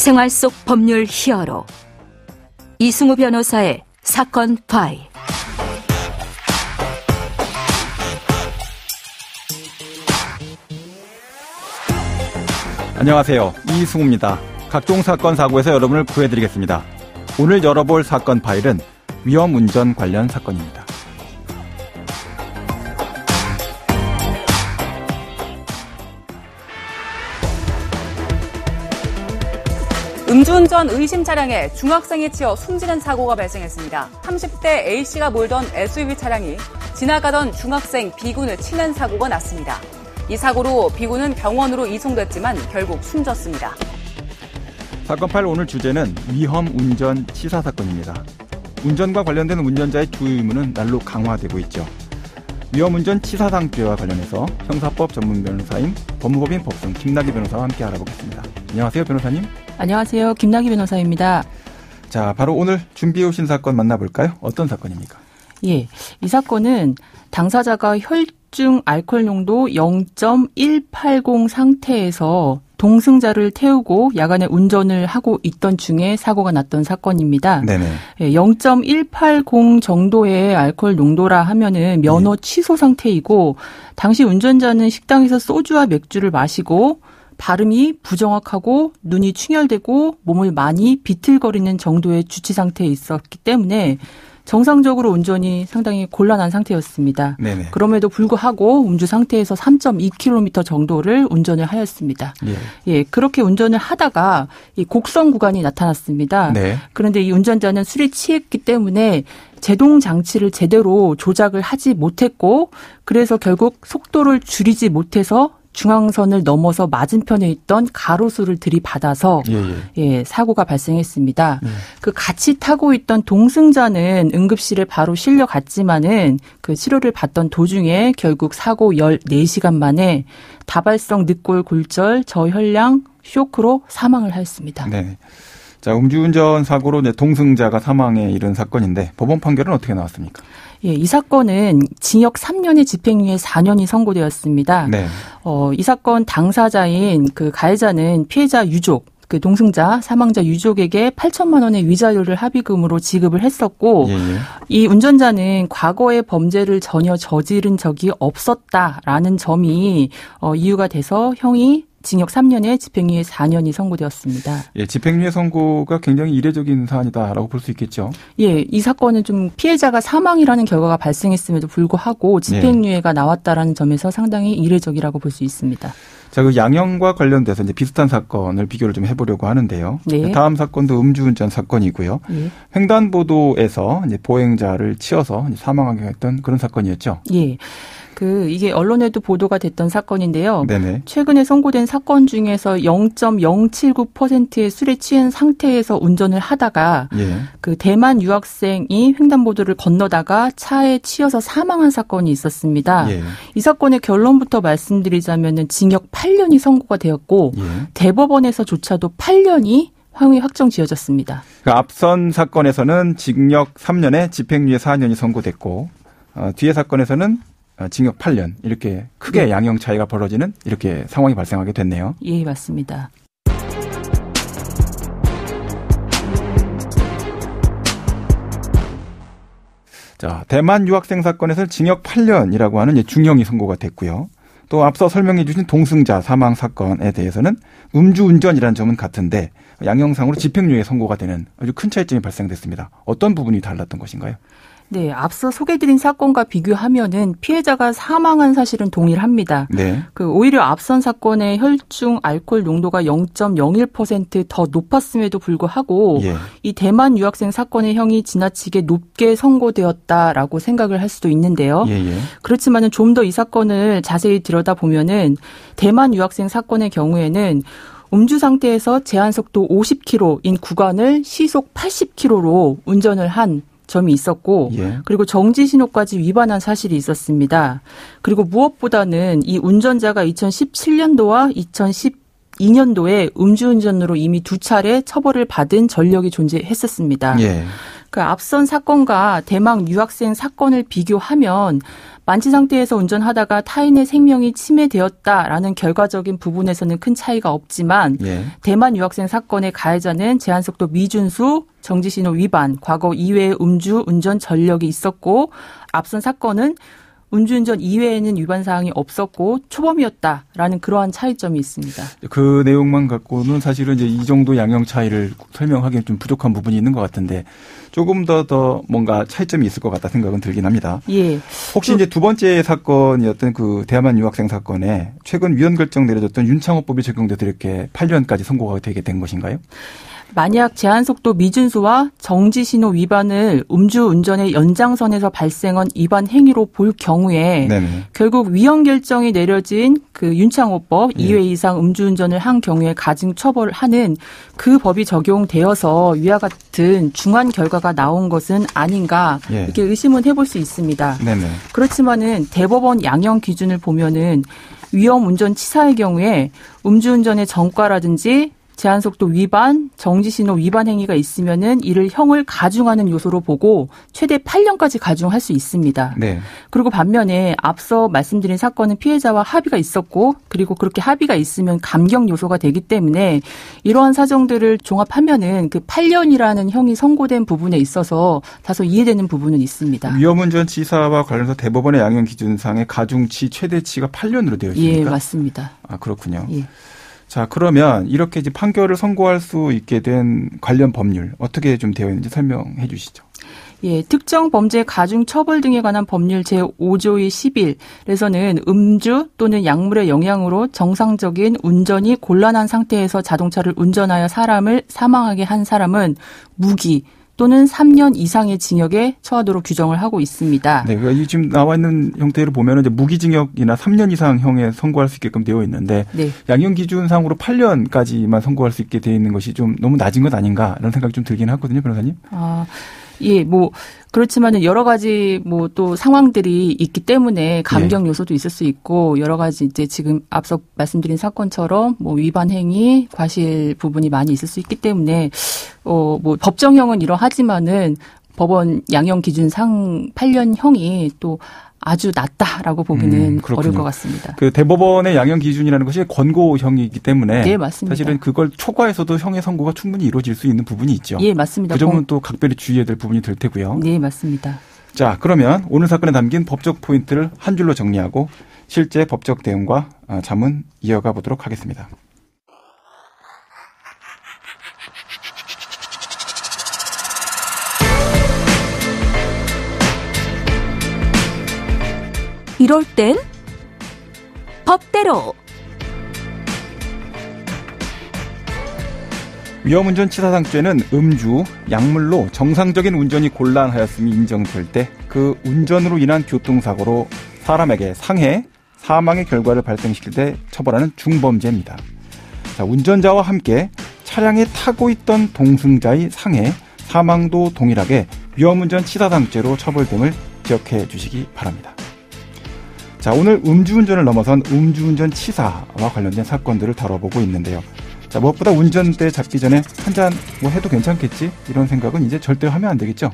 생활 속 법률 히어로 이승우 변호사의 사건 파일. 안녕하세요. 이승우입니다. 각종 사건 사고에서 여러분을 구해드리겠습니다. 오늘 열어볼 사건 파일은 위험운전 관련 사건입니다. 음주운전 의심 차량에 중학생이 치여 숨지는 사고가 발생했습니다. 30대 A씨가 몰던 SUV 차량이 지나가던 중학생 B군을 치는 사고가 났습니다. 이 사고로 B군은 병원으로 이송됐지만 결국 숨졌습니다. 사건 파일 오늘 주제는 위험운전 치사 사건입니다. 운전과 관련된 운전자의 주의 의무는 날로 강화되고 있죠. 위험운전 치사상죄와 관련해서 형사법 전문 변호사인 법무법인 법승 김나기 변호사와 함께 알아보겠습니다. 안녕하세요, 변호사님. 안녕하세요. 김나기 변호사입니다. 자, 바로 오늘 준비해 오신 사건 만나볼까요? 어떤 사건입니까? 예, 이 사건은 당사자가 혈중 알코올 농도 0.180 상태에서 동승자를 태우고 야간에 운전을 하고 있던 중에 사고가 났던 사건입니다. 네네. 0.180 정도의 알코올 농도라 하면은 면허 취소 상태이고, 당시 운전자는 식당에서 소주와 맥주를 마시고 발음이 부정확하고 눈이 충혈되고 몸을 많이 비틀거리는 정도의 주치 상태에 있었기 때문에 정상적으로 운전이 상당히 곤란한 상태였습니다. 네네. 그럼에도 불구하고 음주 상태에서 3.2km 정도를 운전을 하였습니다. 예, 그렇게 운전을 하다가 이 곡선 구간이 나타났습니다. 네. 그런데 이 운전자는 술에 취했기 때문에 제동 장치를 제대로 조작을 하지 못했고, 그래서 결국 속도를 줄이지 못해서 중앙선을 넘어서 맞은편에 있던 가로수를 들이받아서 사고가 발생했습니다. 그 같이 타고 있던 동승자는 응급실에 바로 실려갔지만은 그 치료를 받던 도중에 결국 사고 14시간 만에 다발성 늑골 골절, 저혈량, 쇼크로 사망을 하였습니다. 네. 자, 음주운전 사고로 동승자가 사망에 이른 사건인데 법원 판결은 어떻게 나왔습니까? 예, 이 사건은 징역 3년에 집행유예 4년이 선고되었습니다. 네. 이 사건 당사자인 그 가해자는 피해자 유족, 그 동승자, 사망자 유족에게 8천만 원의 위자료를 합의금으로 지급을 했었고, 이 운전자는 과거의 범죄를 전혀 저지른 적이 없었다라는 점이 이유가 돼서 형이 징역 3년에 집행유예 4년이 선고되었습니다. 예, 집행유예 선고가 굉장히 이례적인 사안이다라고 볼 수 있겠죠. 예, 이 사건은 좀 피해자가 사망이라는 결과가 발생했음에도 불구하고 집행유예가 나왔다라는 점에서 상당히 이례적이라고 볼 수 있습니다. 자, 그 양형과 관련돼서 이제 비슷한 사건을 비교를 좀 해보려고 하는데요. 네. 다음 사건도 음주운전 사건이고요. 횡단보도에서 이제 보행자를 치어서 이제 사망하게 했던 그런 사건이었죠. 예. 이게 언론에도 보도가 됐던 사건인데요. 네네. 최근에 선고된 사건 중에서 0.079%의 술에 취한 상태에서 운전을 하다가 그 대만 유학생이 횡단보도를 건너다가 차에 치여서 사망한 사건이 있었습니다. 이 사건의 결론부터 말씀드리자면은 징역 8년이 선고가 되었고 대법원에서조차도 8년이 형이 확정지어졌습니다. 그 앞선 사건에서는 징역 3년에 집행유예 4년이 선고됐고 뒤에 사건에서는 징역 8년 이렇게 크게 양형 차이가 벌어지는 이렇게 상황이 발생하게 됐네요. 예, 맞습니다. 자, 대만 유학생 사건에서 징역 8년이라고 하는 중형이 선고가 됐고요. 또 앞서 설명해 주신 동승자 사망 사건에 대해서는 음주운전이라는 점은 같은데 양형상으로 집행유예 선고가 되는 아주 큰 차이점이 발생됐습니다. 어떤 부분이 달랐던 것인가요? 네, 앞서 소개드린 사건과 비교하면은 피해자가 사망한 사실은 동일합니다. 네. 오히려 앞선 사건의 혈중 알코올 농도가 0.01% 더 높았음에도 불구하고 이 대만 유학생 사건의 형이 지나치게 높게 선고되었다라고 생각을 할 수도 있는데요. 그렇지만은 좀 더 이 사건을 자세히 들여다보면은 대만 유학생 사건의 경우에는 음주 상태에서 제한 속도 50km인 구간을 시속 80km로 운전을 한 점이 있었고 그리고 정지 신호까지 위반한 사실이 있었습니다. 그리고 무엇보다는 이 운전자가 2017년도와 2012년도에 음주운전으로 이미 2차례 처벌을 받은 전력이 존재했었습니다. 그 앞선 사건과 대망 유학생 사건을 비교하면 만취 상태에서 운전하다가 타인의 생명이 침해되었다라는 결과적인 부분에서는 큰 차이가 없지만 예. 대만 유학생 사건의 가해자는 제한속도 미준수, 정지신호 위반, 과거 이외의 음주, 운전 전력이 있었고 앞선 사건은 음주운전 이외에는 위반 사항이 없었고 초범이었다라는 그러한 차이점이 있습니다. 그 내용만 갖고는 사실은 이제 이 정도 양형 차이를 설명하기엔 좀 부족한 부분이 있는 것 같은데 조금 더 뭔가 차이점이 있을 것 같다 생각은 들긴 합니다. 예. 혹시 이제 두 번째 사건이었던 그 대만 유학생 사건에 최근 위헌 결정 내려졌던 윤창호법이 적용돼서 이렇게 8년까지 선고가 되게 된 것인가요? 만약 제한속도 미준수와 정지신호 위반을 음주운전의 연장선에서 발생한 위반 행위로 볼 경우에 네네. 결국 위헌 결정이 내려진 그 윤창호법 2회 이상 음주운전을 한 경우에 가중 처벌을 하는 그 법이 적용되어서 위와 같은 중한 결과가 나온 것은 아닌가 이렇게 의심은 해볼 수 있습니다. 네네. 그렇지만은 대법원 양형 기준을 보면은 위험운전 치사의 경우에 음주운전의 전과라든지 제한속도 위반, 정지신호 위반 행위가 있으면은 이를 형을 가중하는 요소로 보고 최대 8년까지 가중할 수 있습니다. 네. 그리고 반면에 앞서 말씀드린 사건은 피해자와 합의가 있었고 그리고 그렇게 합의가 있으면 감경 요소가 되기 때문에 이러한 사정들을 종합하면은 그 8년이라는 형이 선고된 부분에 있어서 다소 이해되는 부분은 있습니다. 위험운전 치사와 관련해서 대법원의 양형 기준상의 가중치 최대치가 8년으로 되어 있습니까? 예, 맞습니다. 아, 그렇군요. 예. 자, 그러면 이렇게 이제 판결을 선고할 수 있게 된 관련 법률 어떻게 좀 되어 있는지 설명해 주시죠. 예, 특정 범죄 가중 처벌 등에 관한 법률 제5조의 11에서는 음주 또는 약물의 영향으로 정상적인 운전이 곤란한 상태에서 자동차를 운전하여 사람을 사망하게 한 사람은 무기 또는 3년 이상의 징역에 처하도록 규정을 하고 있습니다. 네, 그러니까 지금 나와 있는 형태를 보면은 이제 무기징역이나 3년 이상형에 선고할 수 있게끔 되어 있는데 네. 양형 기준상으로 8년까지만 선고할 수 있게 되어 있는 것이 좀 너무 낮은 것 아닌가라는 생각이 좀 들긴 하거든요, 변호사님. 아, 예, 그렇지만은 여러 가지 또 상황들이 있기 때문에 감경 요소도 있을 수 있고 여러 가지 이제 지금 앞서 말씀드린 사건처럼 위반 행위, 과실 부분이 많이 있을 수 있기 때문에 법정형은 이러하지만은 법원 양형 기준상 8년형이 또 아주 낮다라고 보기는 어려울 것 같습니다. 그 대법원의 양형 기준이라는 것이 권고형이기 때문에 네, 맞습니다. 사실은 그걸 초과해서도 형의 선고가 충분히 이루어질 수 있는 부분이 있죠. 예, 맞습니다. 그 점은 또 각별히 주의해야 될 부분이 될 테고요. 네, 맞습니다. 자, 그러면 오늘 사건에 담긴 법적 포인트를 한 줄로 정리하고 실제 법적 대응과 자문 이어가 보도록 하겠습니다. 이럴 땐 법대로. 위험운전 치사상죄는 음주, 약물로 정상적인 운전이 곤란하였음이 인정될 때 그 운전으로 인한 교통사고로 사람에게 상해, 사망의 결과를 발생시킬 때 처벌하는 중범죄입니다. 자, 운전자와 함께 차량에 타고 있던 동승자의 상해, 사망도 동일하게 위험운전 치사상죄로 처벌됨을 기억해 주시기 바랍니다. 자, 오늘 음주운전을 넘어선 음주운전 치사와 관련된 사건들을 다뤄보고 있는데요. 자, 무엇보다 운전대 잡기 전에 한 잔 해도 괜찮겠지? 이런 생각은 이제 절대 하면 안 되겠죠?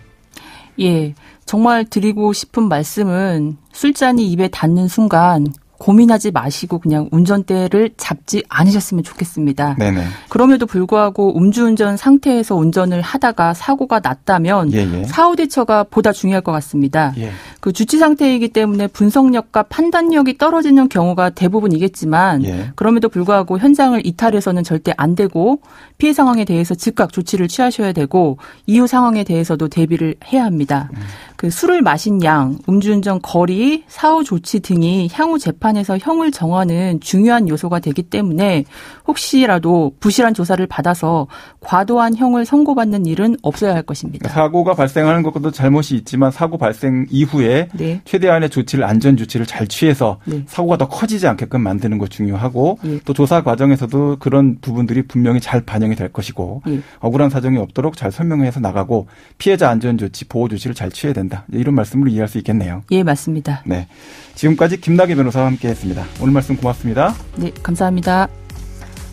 예, 정말 드리고 싶은 말씀은 술잔이 입에 닿는 순간 고민하지 마시고 그냥 운전대를 잡지 않으셨으면 좋겠습니다. 네네. 그럼에도 불구하고 음주운전 상태에서 운전을 하다가 사고가 났다면 사후 대처가 보다 중요할 것 같습니다. 그 주치 상태이기 때문에 분석력과 판단력이 떨어지는 경우가 대부분이겠지만 그럼에도 불구하고 현장을 이탈해서는 절대 안 되고 피해 상황에 대해서 즉각 조치를 취하셔야 되고 이후 상황에 대해서도 대비를 해야 합니다. 그 술을 마신 양, 음주운전 거리, 사후 조치 등이 향후 재판에서 형을 정하는 중요한 요소가 되기 때문에 혹시라도 부실한 조사를 받아서 과도한 형을 선고받는 일은 없어야 할 것입니다. 사고가 발생하는 것도 잘못이 있지만 사고 발생 이후에 최대한의 조치를 안전 조치를 잘 취해서 사고가 더 커지지 않게끔 만드는 것 중요하고 또 조사 과정에서도 그런 부분들이 분명히 잘 반영이 될 것이고 억울한 사정이 없도록 잘 설명해서 나가고 피해자 안전 조치, 보호 조치를 잘 취해야 된다. 이런 말씀으로 이해할 수 있겠네요. 예, 맞습니다. 네, 지금까지 김나게 변호사와 함께했습니다. 오늘 말씀 고맙습니다. 네, 감사합니다.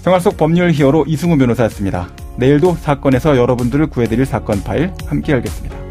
생활 속 법률 히어로 이승우 변호사였습니다. 내일도 사건에서 여러분들을 구해드릴 사건 파일 함께 열겠습니다.